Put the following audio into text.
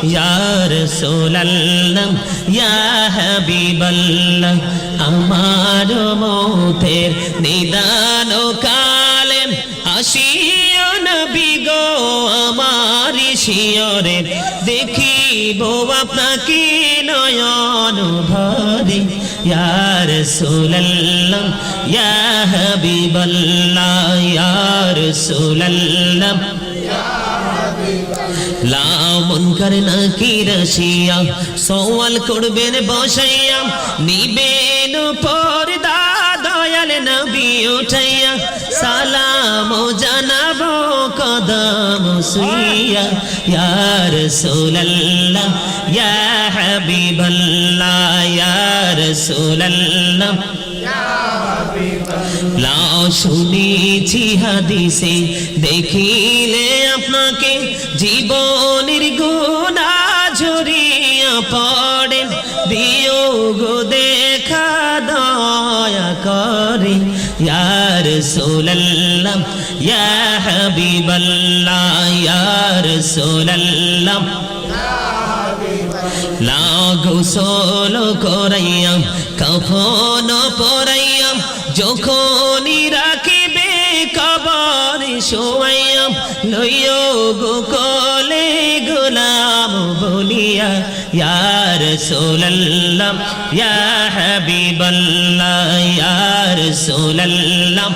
ইয়া রাসূলুল্লাহ ইয়া হাবিবাল্লাহ আমার মৌতের নিদান কালে আসিও নবী গো আমার শিয়রে দেখিব আপনাকে নয়ন ভরে ইয়া রাসূলুল্লাহ ইয়া হাবিবাল্লাহ ইয়া রাসূলুল্লাহ লা মুনকার নাকির আসিয়া সওয়াল করবেন বসাইয়া নিবেন পর্দা দয়াল নবী উঠাইয়া সালাম জানাবো কদম সুইয়া ইয়া রাসূলুল্লাহ ইয়া হাবিবাল্লাহ ইয়া রাসূলুল্লাহ লা শুনেছি হাদিসে দেখিলে আপনাকে জীবনের গুনাহ ঝরিয়া পড়ে দিও গো দেখা দয়া করে ইয়া রাসূলুল্লাহ ইয়া হাবিবাল্লাহ ইয়া রাসূলুল্লাহ লা গোসল করাইয়া কাফন পরাইয়া যখনই রাখিবে কবরে শোয়াইয়া লইও গো কোলে গোলাম বলিয়া ইয়া রাসূলুল্লাহ ইয়া হাবিবাল্লাহ ইয়া রাসূলুল্লাহ